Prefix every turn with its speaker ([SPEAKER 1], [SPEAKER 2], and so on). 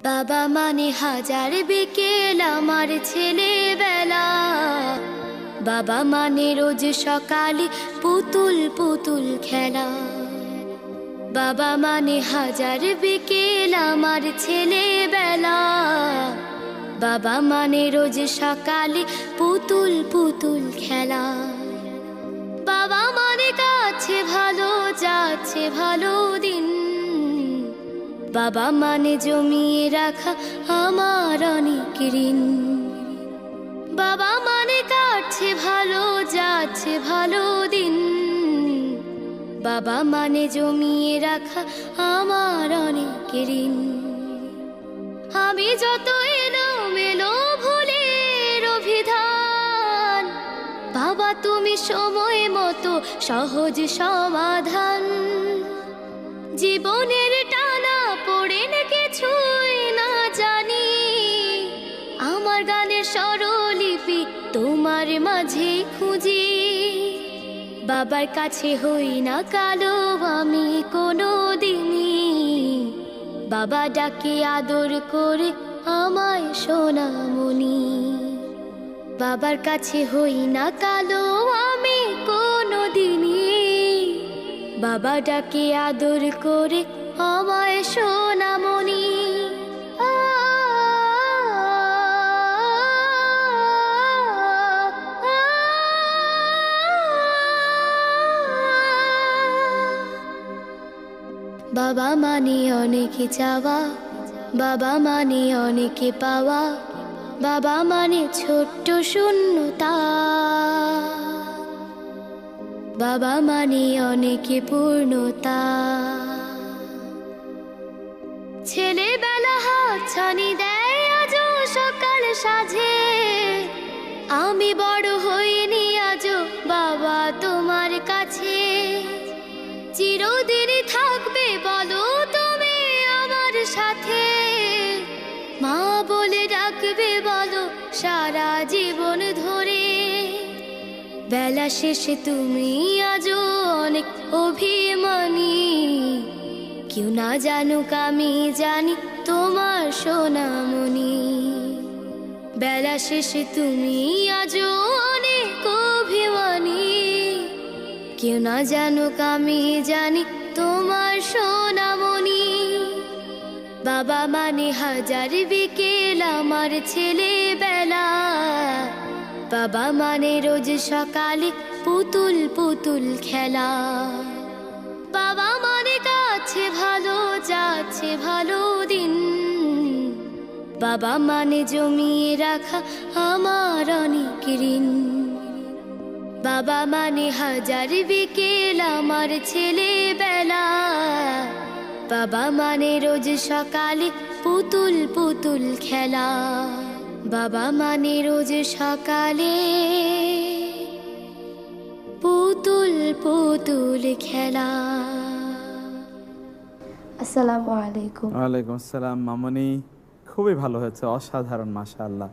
[SPEAKER 1] বাবা মানে হাজার বিকেল আমার ছেলেবেলা। বাবা মানে রোজ সকালে পুতুল পুতুল খেলা। বাবা মানে হাজার বিকেল আমার ছেলেবেলা। বাবা মানে রোজ সকালে পুতুল পুতুল খেলা। বাবা মানে কাছে ভালো যাচ্ছে ভালো দিন। বাবা মানে জমিয়ে রাখা আমার অনেক ঋণ। বাবা মানে কাটছে ভালো যাচ্ছে ভালো দিন। বাবা মানে জমিয়ে রাখা আমার অনেক ঋণ। আমি যত এলোমেলো ভুলের অভিধান, বাবা তুমি সময় মতো সহজ সমাধান। জীবনের টানা পড়ে কিছুই না জানি, আমার গানের স্বরলিপি তোমার মাঝে খুঁজি। বাবার কাছে হই না কালো আমি কোনো দিনই, বাবা ডাকে আদর করে আমায় সোনামণি। বাবার কাছে হই না কালো আমি কোনো দিনই, বাবা ডাকে আদর করে আমায় সোনামণি। বাবা মানে অনেক চাওয়া, বাবা মানে অনেক পাওয়া। বাবা মানে ছোট্ট শূন্যতা, বাবা মানে অনেক পূর্ণতা। ছেলেবেলা হাতছানি দেয় আজও সকাল সাজে। আমি বড় হইনি আজও বাবা তোমার কাছে। চিরদিনই থাকবে বলো তুমি আমার সাথে, মা বলে ডাকবে বলো সারা জীবন ধরে। বেলা শেষে তুমি আজও অনেক অভিমানী, কেউ না জানুক আমি জানি তোমার সোনামণি। বেলা শেষে তুমি আজও অনেক অভিমানী, কেউ না জানুক আমি জানি তোমার সোনামণি। বাবা মানে হাজার বিকেল আমার ছেলেবেলা। বাবা মানে রোজ সকালে পুতুল পুতুল খেলা। বাবা মানে কাছে ভালো যাচ্ছে ভালো দিন। বাবা মানে জমিয়ে রাখা আমার অনেক ঋণ। বাবা মানে হাজার বিকেল আমার ছেলেবেলা। বাবা মানে রোজ সকালে পুতুল পুতুল খেলা। বাবা মানে রোজ সকালে পুতুল পুতুল খেলা।
[SPEAKER 2] আসসালামু আলাইকুম।
[SPEAKER 3] ওয়ালাইকুম আসসালাম মামনি, খুবই ভালো হয়েছে, অসাধারণ, মাশাআল্লাহ।